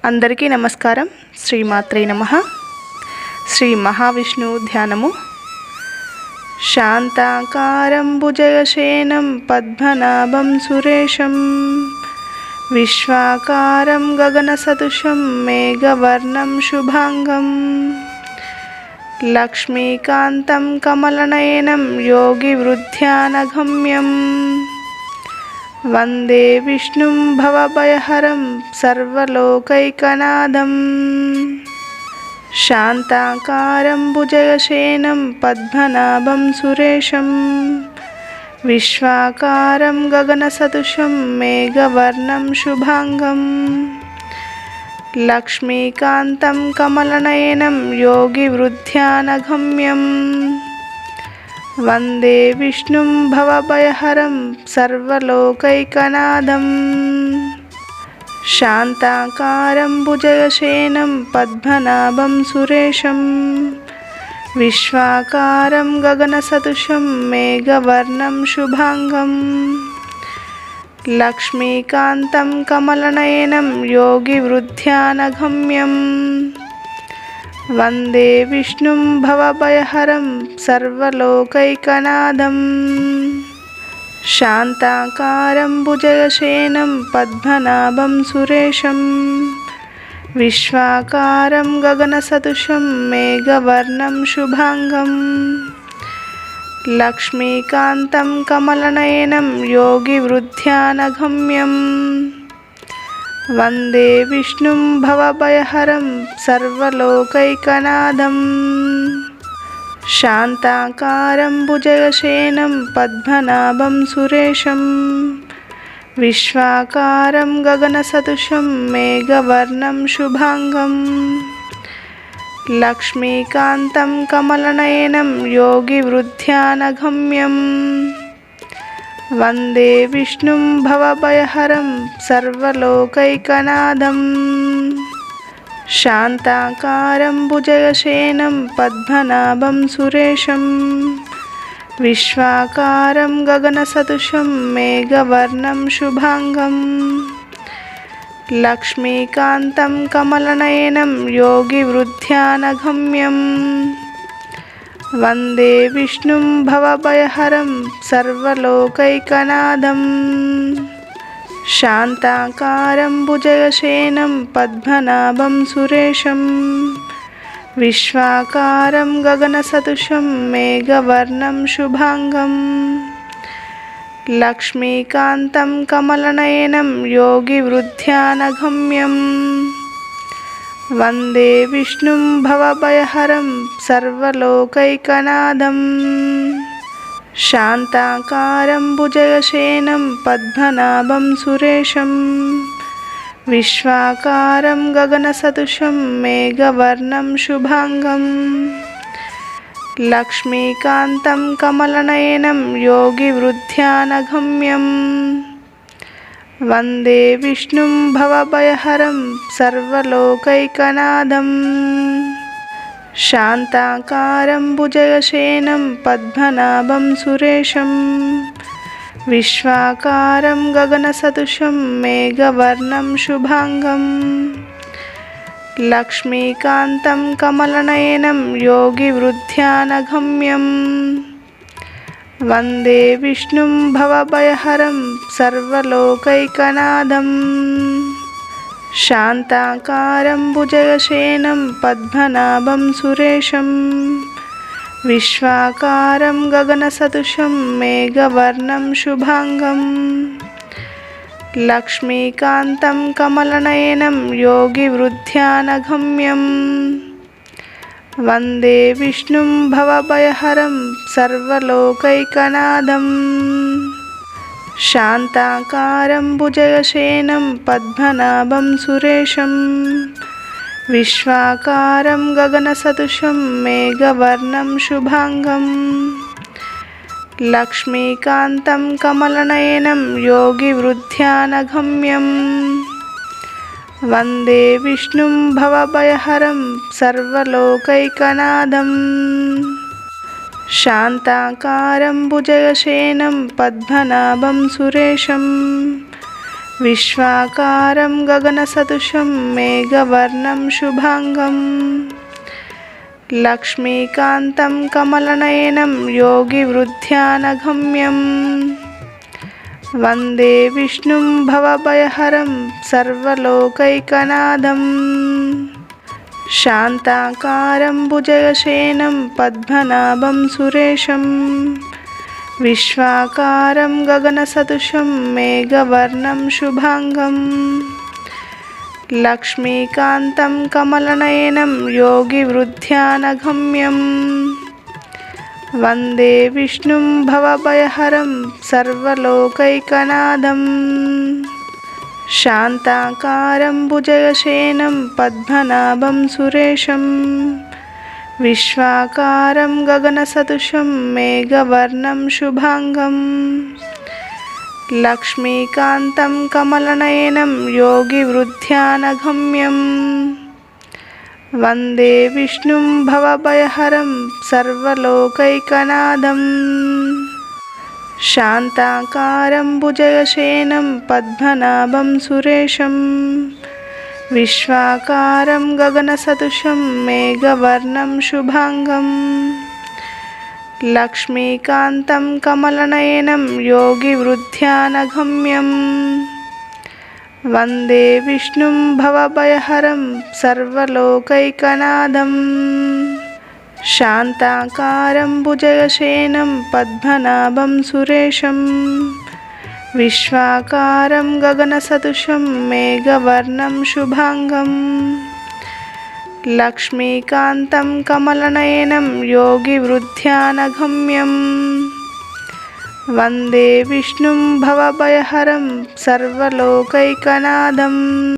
అందరికీ నమస్కారం. శ్రీమాత్రే నమః. శ్రీ మహావిష్ణువు ధ్యానము. శాంతాకారం భుజగశయనం పద్మనాభం సురేశం విశ్వాకారం గగనసదృశం మేఘవర్ణం శుభాంగం లక్ష్మీకాంతం కమలనయనం యోగివృద్ధ్యానగమ్యం వందే విష్ణుం భవభయహరం సర్వలోకైకనాథం. శాంతాకారం భుజగశయనం పద్మనాభం సురేశం విశ్వాకారం గగనసదృశం మేఘవర్ణం శుభాంగం లక్ష్మీకాంతం కమలనయనం యోగివృద్ధ్యానగమ్యం వందే విష్ణుం భవభయహరం సర్వలోకైకనాథం. శాంతాకారం భుజగశయనం పద్మనాభం సురేశం విశ్వాకారం గగనసదృశం మేఘవర్ణం శుభాంగం లక్ష్మీకాంతం కమలనయనం యోగివృద్ధ్యానగమ్యం వందే విష్ణుం భవభయహరం సర్వలోకైకనాథం. శాంతాకారం భుజగశయనం పద్మనాభం సురేశం విశ్వాకారం గగనసదృశం మేఘవర్ణం శుభాంగం లక్ష్మీకాంతం కమలనయనం యోగివృద్ధ్యానగమ్యం వందే విష్ణుం భవభయహరం సర్వలోకైకనాథం. శాంతాకారం భుజగశయనం పద్మనాభం సురేశం విశ్వాకారం గగనసదృశం మేఘవర్ణం శుభాంగం లక్ష్మీకాంతం కమలనయనం యోగివృద్ధ్యానగమ్యం వందే విష్ణుం భవభయహరం సర్వలోకైకనాథం. శాంతాకారం భుజగశయనం పద్మనాభం సురేశం విశ్వాకారం గగనసదృశం మేఘవర్ణం శుభాంగం లక్ష్మీకాంతం కమలనయనం యోగివృద్ధ్యానగమ్యం వందే విష్ణుం భవభయహరం సర్వలోకైకనాథం. శాంతాకారం భుజగశయనం పద్మనాభం సురేశం విశ్వాకారం గగనసదృశం మేఘవర్ణం శుభాంగం లక్ష్మీకాంతం కమలనయనం యోగివృద్ధ్యానగమ్యం వందే విష్ణుం భవభయహరం సర్వలోకైకనాథం. శాంతాకారం భుజగశయనం పద్మనాభం సురేశం విశ్వాకారం గగనసదృశం మేఘవర్ణం శుభాంగం లక్ష్మీకాంతం కమలనయనం యోగివృద్ధ్యానగమ్యం వందే విష్ణుం భవభయహరం సర్వలోకైకనాథం. శాంతాకారం భుజగశయనం పద్మనాభం సురేశం విశ్వాకారం గగనసదృశం మేఘవర్ణం శుభాంగం లక్ష్మీకాంతం కమలనయనం యోగివృద్ధ్యానగమ్యం వందే విష్ణుం భవభయహరం సర్వలోకైకనాథం. శాంతాకారం భుజగశయనం పద్మనాభం సురేశం విశ్వాకారం గగనసదృశం మేఘవర్ణం శుభాంగం లక్ష్మీకాంతం కమలనయనం యోగివృద్ధ్యానగమ్యం వందే విష్ణుం భవభయహరం సర్వలోకైకనాథం. శాంతాకారం భుజగశయనం పద్మనాభం సురేశం విశ్వాకారం గగనసదృశం మేఘవర్ణం శుభాంగం లక్ష్మీకాంతం కమలనయనం యోగివృద్ధ్యానగమ్యం వందే విష్ణుం భవభయహరం సర్వలోకైకనాథం. శాంతాకారం భుజగశయనం పద్మనాభం సురేశం విశ్వాకారం గగనసదృశం మేఘవర్ణం శుభాంగం. లక్ష్మీకాంతం కమలనయనం యోగివృద్ధ్యానగమ్యం. వందే విష్ణుం భవభయహరం సర్వలోకైకనాథం. శాంతాకారం భుజగశయనం పద్మనాభం సురేశం. విశ్వాకారం గగనసదృశం మేఘవర్ణం శుభాంగం. లక్ష్మీకాంతం కమలనయనం యోగివృద్ధ్యానగమ్యం. వందే విష్ణుం భవభయహరం సర్వలోకైకనాథం. శాంతాకారం భుజగశయనం పద్మనాభం సురేశం. విశ్వాకారం గగనసదృశం మేఘవర్ణం శుభాంగం. లక్ష్మీకాంతం కమలనయనం యోగివృద్ధ్యానగమ్యం. వందే విష్ణుం భవభయహరం సర్వలోకైకనాథం. శాంతాకారం భుజగశయనం పద్మనాభం సురేశం. విశ్వాకారం గగనసదృశం మేఘవర్ణం శుభాంగం. లక్ష్మీకాంతం కమలనయనం యోగివృద్ధ్యానగమ్యం. వందే విష్ణుం భవభయహరం సర్వలోకైకనాథం. శాంతాకారం భుజగశయనం పద్మనాభం సురేశం. విశ్వాకారం గగనసదృశం మేఘవర్ణం శుభాంగం. లక్ష్మీకాంతం కమలనయనం యోగివృద్ధ్యానగమ్యం. వందే విష్ణుం భవభయహరం సర్వలోకైకనాథం.